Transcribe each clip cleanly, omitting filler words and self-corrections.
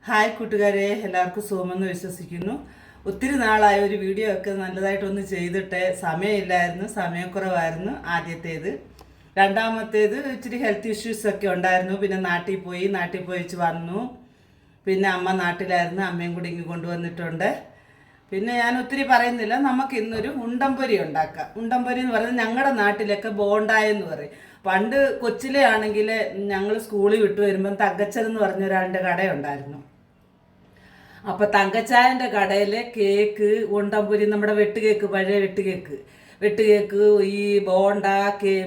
Hi കൂട്ടുകാരെ, എല്ലാവർക്കും സുഖമെന്ന് വിശ്വസിക്കുന്നു. ഒത്തിരി നാളായ ഒരു വീഡിയോ ഒക്കെ നല്ലതായിട്ടൊന്ന് ചെയ്തിട്ട് സമയമില്ലായിരുന്നു, സമയക്കുറവായിരുന്നു ആദ്യത്തേത്. രണ്ടാമത്തേത് ഇച്ചിരി ഹെൽത്ത് ഇഷ്യൂസ് ഒക്കെ ഉണ്ടായിരുന്നു. പിന്നെ നാട്ടിൽ പോയി വെച്ച് വന്നു. പിന്നെ അമ്മ നാട്ടിലായിരുന്നു, അമ്മയും കൂടി ഇങ്ങ് കൊണ്ടുവന്നിട്ടുണ്ട്. പിന്നെ ഞാൻ ഒത്തിരി പറയുന്നില്ല, നമുക്ക് ഇന്നൊരു ഉണ്ടംപൊരി ഉണ്ടാക്കാം. ഉണ്ടംപൊരി എന്ന് പറയുന്നത് ഞങ്ങളുടെ നാട്ടിലൊക്കെ ബോണ്ടായെന്ന് പറയും. പണ്ട് കൊച്ചിലെ ആണെങ്കിൽ ഞങ്ങൾ സ്കൂളിൽ വിട്ടു വരുമ്പം തങ്കച്ചൻ എന്ന് പറഞ്ഞ ഒരാളുടെ കടയുണ്ടായിരുന്നു. അപ്പോൾ തങ്കച്ചായൻ്റെ കടയിലെ കേക്ക്, ഉണ്ടംപൊരി, നമ്മുടെ വെട്ടുകേക്ക്, പഴയ വെട്ടുകേക്ക്, ഈ ബോണ്ട,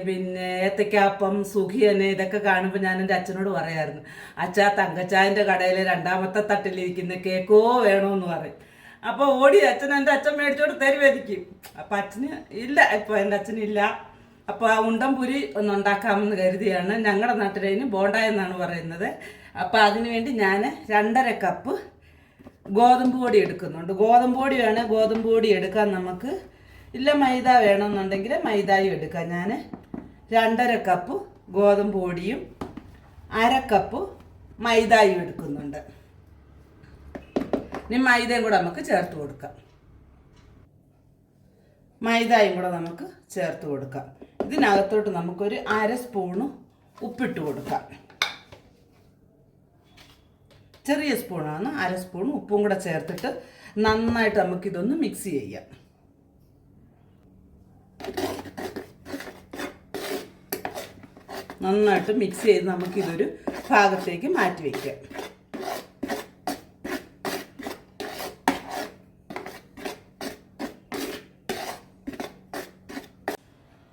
പിന്നെ ഏത്തക്കാപ്പം, സുഖിയന്, ഇതൊക്കെ കാണുമ്പോൾ ഞാൻ എൻ്റെ അച്ഛനോട് പറയായിരുന്നു, അച്ഛാ തങ്കച്ചായൻ്റെ കടയിലെ രണ്ടാമത്തെ തട്ടിലിരിക്കുന്ന കേക്കോ വേണമെന്ന് പറയും. അപ്പോൾ ഓടി എൻ്റെ അച്ഛൻ മേടിച്ചോട് തരുമായിരിക്കും. അപ്പം അച്ഛന് ഇല്ല, ഇപ്പോൾ എൻ്റെ അച്ഛനില്ല. അപ്പോൾ ആ ഉണ്ടംപുരി ഒന്ന് ഉണ്ടാക്കാമെന്ന് കരുതിയാണ്. ഞങ്ങളുടെ നാട്ടിലതിന് ബോണ്ട എന്നാണ് പറയുന്നത്. അപ്പോൾ അതിന് വേണ്ടി ഞാൻ 2.5 കപ്പ് ഗോതമ്പ് പൊടി എടുക്കുന്നുണ്ട്. ഗോതമ്പ് പൊടി വേണേൽ ഗോതമ്പ് പൊടി എടുക്കാം നമുക്ക്. ഇല്ല മൈദ വേണമെന്നുണ്ടെങ്കിൽ മൈദയും എടുക്കാം. ഞാൻ 2.5 കപ്പ് ഗോതമ്പ് പൊടിയും 1/2 കപ്പ് മൈദയും എടുക്കുന്നുണ്ട്. ഇനി മൈദയും കൂടെ നമുക്ക് ചേർത്ത് കൊടുക്കാം. മൈദയും കൂടെ നമുക്ക് ചേർത്ത് കൊടുക്കാം. ഇതിനകത്തോട്ട് നമുക്കൊരു 1/2 സ്പൂണ് ഉപ്പിട്ട് കൊടുക്കാം. ചെറിയ സ്പൂണാണ്, 1/2 സ്പൂൺ ഉപ്പും കൂടെ ചേർത്തിട്ട് നന്നായിട്ട് നമുക്കിതൊന്ന് മിക്സ് ചെയ്യാം. നന്നായിട്ട് മിക്സ് ചെയ്ത് നമുക്കിതൊരു ഭാഗത്തേക്ക് മാറ്റി വയ്ക്കാം.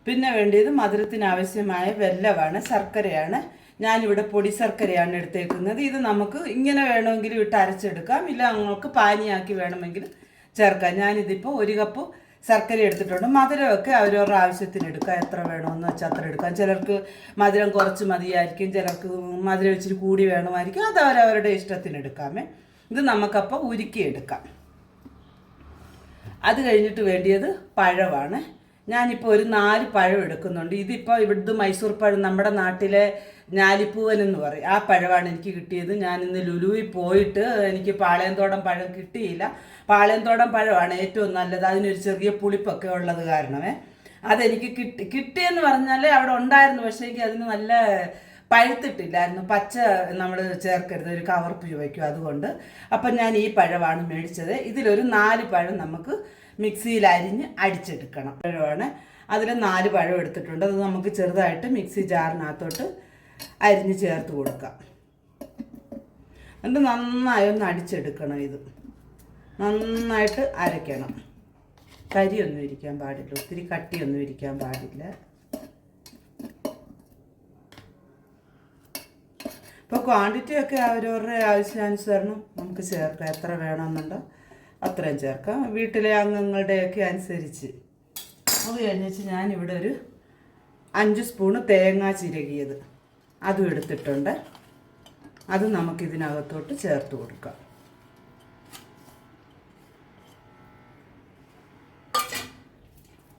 പിന്നെ വേണ്ടിയത് മധുരത്തിന് ആവശ്യമായ വെല്ലമാണ്, ശർക്കരയാണ്. ഞാനിവിടെ പൊടി ശർക്കരയാണ് എടുത്തേക്കുന്നത്. ഇത് നമുക്ക് ഇങ്ങനെ വേണമെങ്കിലും ഇട്ട് അരച്ചെടുക്കാം, ഇല്ല നിങ്ങൾക്ക് പാനിയാക്കി വേണമെങ്കിൽ ചേർക്കാം. ഞാനിതിപ്പോൾ 1 കപ്പ് ശർക്കര എടുത്തിട്ടുണ്ട്. മധുരമൊക്കെ അവരവരുടെ ആവശ്യത്തിന് എടുക്കാം, എത്ര വേണമെന്ന് വെച്ചാൽ അത്ര എടുക്കാം. ചിലർക്ക് മധുരം കുറച്ച് മതിയായിരിക്കും, ചിലർക്ക് മധുരം ഇച്ചിരി കൂടി വേണമായിരിക്കും. അത് അവരവരുടെ ഇഷ്ടത്തിന് എടുക്കാമേ. ഇത് നമുക്കപ്പോൾ ഉരുക്കിയെടുക്കാം. അത് കഴിഞ്ഞിട്ട് വേണ്ടിയത് പഴമാണ്. ഞാനിപ്പോൾ ഒരു 4 പഴം എടുക്കുന്നുണ്ട്. ഇതിപ്പോൾ ഇവിടുത്തെ മൈസൂർ പഴം, നമ്മുടെ നാട്ടിലെ ഞാലിപ്പൂവൻ എന്ന് പറയും, ആ പഴമാണ് എനിക്ക് കിട്ടിയത്. ഞാൻ ഇന്ന് ലുലുവിൽ പോയിട്ട് എനിക്ക് പാളയംതോടൻ പഴം കിട്ടിയില്ല. പാളയംതോടൻ പഴമാണ് ഏറ്റവും നല്ലത്. അതിനൊരു ചെറിയ പുളിപ്പൊക്കെ ഉള്ളത് കാരണമേ അതെനിക്ക് കിട്ടിയെന്ന് പറഞ്ഞാൽ അവിടെ ഉണ്ടായിരുന്നു. പക്ഷേ എനിക്ക് അതിന് നല്ല പഴുത്തിട്ടില്ലായിരുന്നു. പച്ച നമ്മൾ ചേർക്കരുത്, ഒരു കവർപ്പ് ചുവയ്ക്കും, അതുകൊണ്ട്. അപ്പം ഞാൻ ഈ പഴമാണ് മേടിച്ചത്. ഇതിലൊരു 4 പഴം നമുക്ക് മിക്സിയിൽ അരിഞ്ഞ് അടിച്ചെടുക്കണം. പഴമാണ്, അതിൽ 4 പഴം എടുത്തിട്ടുണ്ട്. അത് നമുക്ക് ചെറുതായിട്ട് മിക്സി ജാറിനകത്തോട്ട് അരിഞ്ഞ് ചേർത്ത് കൊടുക്കാം. എന്നിട്ട് നന്നായി ഒന്ന് അടിച്ചെടുക്കണം. ഇത് നന്നായിട്ട് അരയ്ക്കണം. കരിയൊന്നും ഇരിക്കാൻ പാടില്ല, ഒത്തിരി കട്ടിയൊന്നും ഇരിക്കാൻ പാടില്ല. ഇപ്പോൾ ക്വാണ്ടിറ്റിയൊക്കെ അവരവരുടെ ആവശ്യാനുസരണം നമുക്ക് ചേർക്കാം. എത്ര വേണമെന്നുണ്ടോ അത്രയും ചേർക്കാം, വീട്ടിലെ അംഗങ്ങളുടെയൊക്കെ അനുസരിച്ച്. അത് കഴിഞ്ഞിട്ട് ഞാനിവിടെ ഒരു 5 സ്പൂണ് തേങ്ങ ചിരകിയത് അതും എടുത്തിട്ടുണ്ട്. അത് നമുക്കിതിനകത്തോട്ട് ചേർത്ത് കൊടുക്കാം.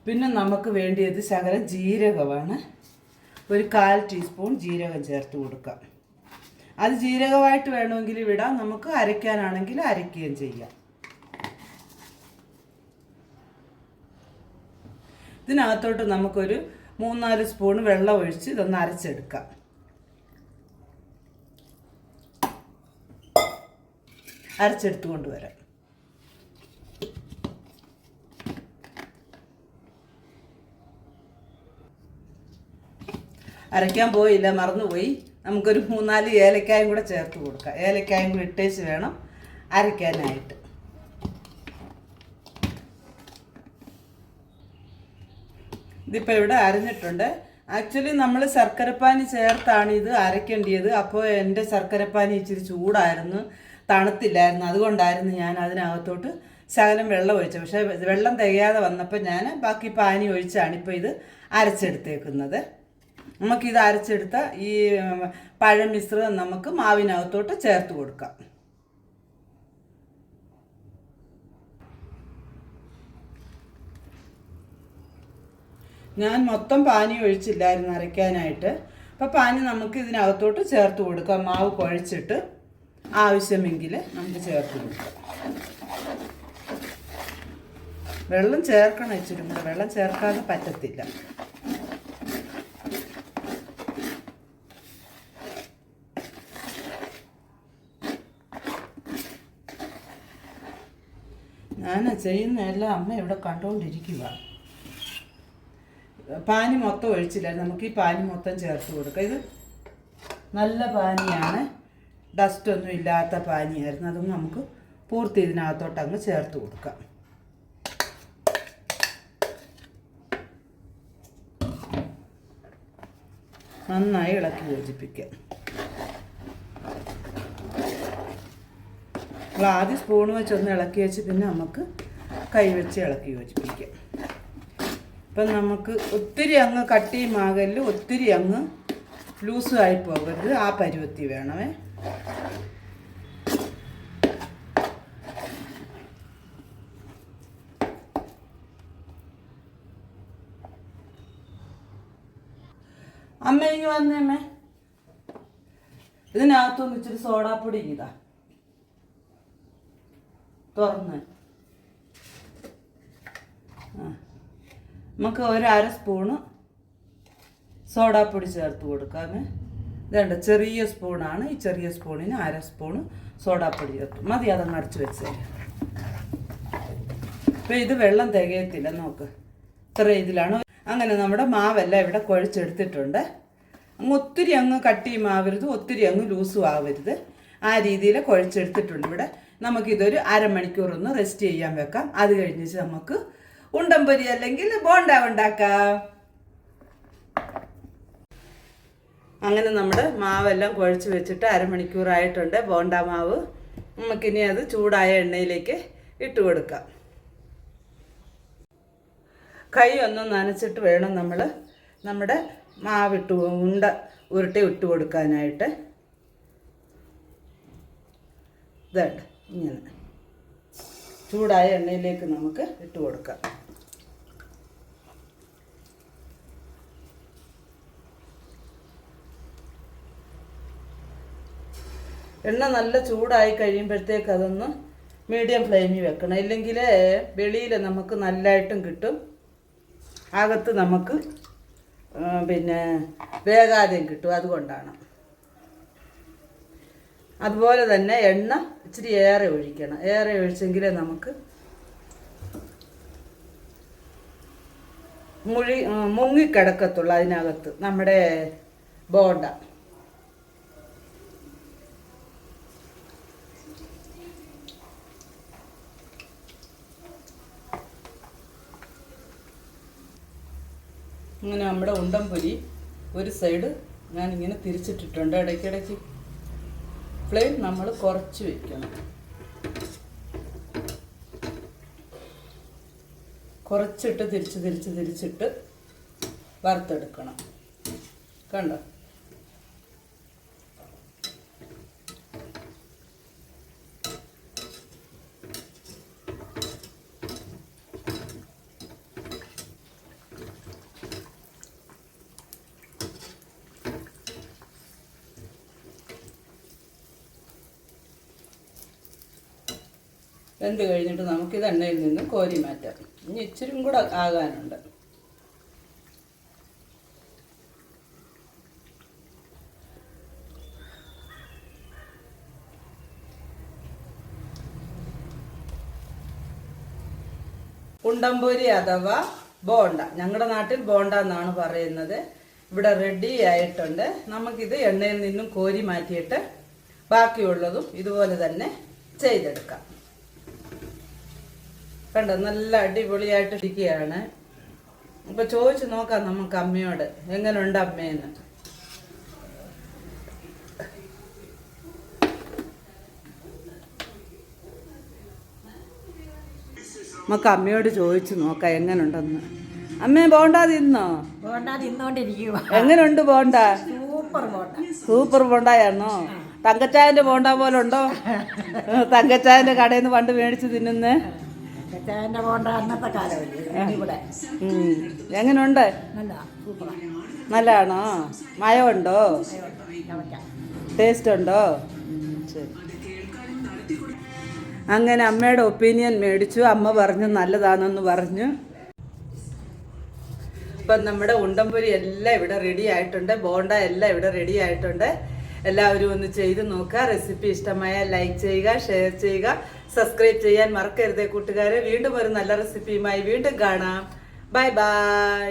പിന്നെ നമുക്ക് വേണ്ടിയത് ശകലം ജീരകമാണ്. ഒരു 1/4 ടീസ്പൂൺ ജീരകം ചേർത്ത് കൊടുക്കാം. അത് ജീരകമായിട്ട് വേണമെങ്കിൽ വിടാം, നമുക്ക് അരയ്ക്കാനാണെങ്കിൽ അരയ്ക്കുകയും ചെയ്യാം. ഇതിനകത്തോട്ട് നമുക്കൊരു 3-4 സ്പൂൺ വെള്ളം ഒഴിച്ച് ഇതൊന്ന് അരച്ചെടുക്കാം. അരച്ചെടുത്ത് കൊണ്ടുവരാം. അരയ്ക്കാൻ പോയില്ല, മറന്നുപോയി. നമുക്കൊരു 3-4 ഏലക്കായും കൂടെ ചേർത്ത് കൊടുക്കാം. ഏലക്കായും കൂടി ഇട്ടേച്ച് വേണം അരയ്ക്കാനായിട്ട്. ഇതിപ്പോൾ ഇവിടെ അരഞ്ഞിട്ടുണ്ട്. ആക്ച്വലി നമ്മൾ ശർക്കരപ്പാനി ചേർത്താണ് ഇത് അരയ്ക്കേണ്ടത്. അപ്പോൾ എൻ്റെ ശർക്കരപ്പാനി ഇച്ചിരി ചൂടായിരുന്നു, തണുത്തില്ലായിരുന്നു. അതുകൊണ്ടായിരുന്നു ഞാൻ അതിനകത്തോട്ട് ശകലം വെള്ളം ഒഴിച്ചത്. പക്ഷേ വെള്ളം തികയാതെ വന്നപ്പോൾ ഞാൻ ബാക്കി പാനി ഒഴിച്ചാണ് ഇപ്പോൾ ഇത് അരച്ചെടുത്തേക്കുന്നത്. നമുക്കിത് അരച്ചെടുത്ത ഈ പഴമിശ്രിതം നമുക്ക് മാവിനകത്തോട്ട് ചേർത്ത് കൊടുക്കാം. ഞാൻ മൊത്തം പാനി ഒഴിച്ചില്ലായിരുന്നു അരയ്ക്കാനായിട്ട്. അപ്പോൾ പാനി നമുക്ക് ഇതിനകത്തോട്ട് ചേർത്ത് കൊടുക്കാം. മാവ് കുഴച്ചിട്ട് ആവശ്യമെങ്കിൽ നമുക്ക് ചേർത്ത് കൊടുക്കാം. വെള്ളം ചേർക്കണം ഇച്ചിരി കൂടെ, വെള്ളം ചേർക്കാതെ പറ്റത്തില്ല. ഞാൻ ചെയ്യുന്ന എല്ലാം അമ്മ ഇവിടെ കണ്ടുകൊണ്ടിരിക്കുക. പാനി മൊത്തം ഒഴിച്ചില്ല, നമുക്ക് ഈ പാനി മൊത്തം ചേർത്ത് കൊടുക്കാം. ഇത് നല്ല പാനിയാണ്, ഡസ്റ്റൊന്നും ഇല്ലാത്ത പാനിയായിരുന്നു. അതും നമുക്ക് പൂർത്തി ഇതിനകത്തോട്ട് അങ്ങ് ചേർത്ത് കൊടുക്കാം. നന്നായി ഇളക്കി യോജിപ്പിക്കാം. നമ്മൾ ആദ്യം സ്പൂൺ വെച്ചൊന്ന് ഇളക്കി വെച്ച് പിന്നെ നമുക്ക് കൈ വെച്ച് ഇളക്കി യോജിപ്പിക്കാം. ഇപ്പം നമുക്ക് ഒത്തിരി അങ്ങ് കട്ടിയുമാകല്, ഒത്തിരി അങ്ങ് ലൂസും ആയി പോകരുത്. ആ പരുവത്തി വേണമേ. അമ്മ ഇങ്ങ് വന്നേ അമ്മേ. ഇതിനകത്തൊന്ന് ഇച്ചിരി സോഡാപ്പൊടി ഇതാ തുറന്ന് നമുക്ക് ഒരു അര സ്പൂണ് സോഡാപ്പൊടി ചേർത്ത് കൊടുക്കാമേ. ഇതുണ്ട്, ചെറിയ സ്പൂണാണ്. ഈ ചെറിയ സ്പൂണിന് അര സ്പൂണ് സോഡാപ്പൊടി ചേർത്ത് മതി. അതങ്ങ് അടച്ച് വെച്ചേ. ഇപ്പം ഇത് വെള്ളം തികയത്തില്ല, നോക്ക് ഇത്ര ഇതിലാണ്. അങ്ങനെ നമ്മുടെ മാവെല്ലാം ഇവിടെ കുഴച്ചെടുത്തിട്ടുണ്ട്. അങ്ങ് ഒത്തിരി അങ്ങ് കട്ടിയുമാവരുത്, ഒത്തിരി അങ്ങ് ലൂസും ആവരുത്. ആ രീതിയിൽ കുഴച്ചെടുത്തിട്ടുണ്ട് ഇവിടെ. നമുക്കിതൊരു അരമണിക്കൂറൊന്ന് റെസ്റ്റ് ചെയ്യാൻ വെക്കാം. അത് കഴിഞ്ഞിട്ട് നമുക്ക് ഉണ്ടംപൊരി അല്ലെങ്കിൽ ബോണ്ട ഉണ്ടാക്കാം. അങ്ങനെ നമ്മുടെ മാവെല്ലാം കുഴച്ച് വെച്ചിട്ട് അരമണിക്കൂറായിട്ടുണ്ട്. ബോണ്ട മാവ് നമുക്കിനി അത് ചൂടായ എണ്ണയിലേക്ക് ഇട്ട് കൊടുക്കാം. കൈ ഒന്ന് നനച്ചിട്ട് വേണം നമ്മൾ നമ്മുടെ മാവിട്ട് ഉരുട്ടി ഇട്ട് കൊടുക്കാനായിട്ട്. ഇതുണ്ട്, ഇങ്ങനെ ചൂടായ എണ്ണയിലേക്ക് നമുക്ക് ഇട്ട് കൊടുക്കാം. എണ്ണ നല്ല ചൂടായി കഴിയുമ്പോഴത്തേക്ക് അതൊന്ന് മീഡിയം ഫ്ലെയിമിൽ വെക്കണം. ഇല്ലെങ്കിൽ വെളിയിൽ നമുക്ക് നല്ലതായിട്ടും കിട്ടും, അകത്ത് നമുക്ക് പിന്നെ വേഗാതെയും കിട്ടും. അതുകൊണ്ടാണ്. അതുപോലെ തന്നെ എണ്ണ ഇച്ചിരി ഏറെ ഒഴിക്കണം. ഏറെ ഒഴിച്ചെങ്കിലേ നമുക്ക് മുങ്ങിക്കിടക്കത്തുള്ളൂ അതിനകത്ത് നമ്മുടെ ബോണ്ട. ഇങ്ങനെ നമ്മുടെ ഉണ്ടംപൊരി ഒരു സൈഡ് ഞാനിങ്ങനെ തിരിച്ചിട്ടിട്ടുണ്ട്. ഇടയ്ക്കിടയ്ക്ക് ഫ്ലെയിം നമ്മൾ കുറച്ച് വയ്ക്കണം. കുറച്ചിട്ട് തിരിച്ചിട്ട് വറുത്തെടുക്കണം. കണ്ടോ? വെന്ത് കഴിഞ്ഞിട്ട് നമുക്കിത് എണ്ണയിൽ നിന്ന് കോരി മാറ്റാം. ഇനി ഇച്ചിരി കൂടെ ആകാനുണ്ട്. ഉണ്ടംപൊരി അഥവാ ബോണ്ട, ഞങ്ങളുടെ നാട്ടിൽ ബോണ്ട എന്നാണ് പറയുന്നത്. ഇവിടെ റെഡി ആയിട്ടുണ്ട്. നമുക്കിത് എണ്ണയിൽ നിന്നും കോരി മാറ്റിയിട്ട് ബാക്കിയുള്ളതും ഇതുപോലെ തന്നെ ചെയ്തെടുക്കാം. കണ്ടോ, നല്ല അടിപൊളിയായിട്ട് ഇരിക്കുകയാണ്. ഇപ്പൊ ചോദിച്ചു നോക്കാം നമുക്ക് അമ്മയോട്, എങ്ങനെയുണ്ട് അമ്മയെന്ന്. നമുക്ക് അമ്മയോട് ചോദിച്ചു നോക്കാം എങ്ങനെയുണ്ടെന്ന്. അമ്മേ ബോണ്ട തിന്നോ? എങ്ങനെയുണ്ട് ബോണ്ട? സൂപ്പർ ബോണ്ടായാണോ? തങ്കച്ചായന്റെ ബോണ്ട പോലെ ഉണ്ടോ? തങ്കച്ചായന്റെ കടയിൽ നിന്ന് പണ്ട് മേടിച്ച് തിന്നുന്നേ. എങ്ങനെയുണ്ട്? നല്ലതാണോ? മയമുണ്ടോ? ടേസ്റ്റ് ഉണ്ടോ? ശരി. അങ്ങനെ അമ്മയുടെ ഒപ്പീനിയൻ മേടിച്ചു. അമ്മ പറഞ്ഞു നല്ലതാണെന്ന് പറഞ്ഞു. ഇപ്പം നമ്മുടെ ഉണ്ടംപൊരി എല്ലാം ഇവിടെ റെഡി ആയിട്ടുണ്ട്. ബോണ്ട എല്ലാം ഇവിടെ റെഡി ആയിട്ടുണ്ട്. എല്ലാവരും ഒന്ന് ചെയ്ത് നോക്കുക. റെസിപ്പി ഇഷ്ടമായ ലൈക്ക് ചെയ്യുക, ഷെയർ ചെയ്യുക, സബ്സ്ക്രൈബ് ചെയ്യാൻ മറക്കരുതേ കൂട്ടുകാരെ. വീണ്ടും ഒരു നല്ല റെസിപ്പിയുമായി വീണ്ടും കാണാം. Bye bye.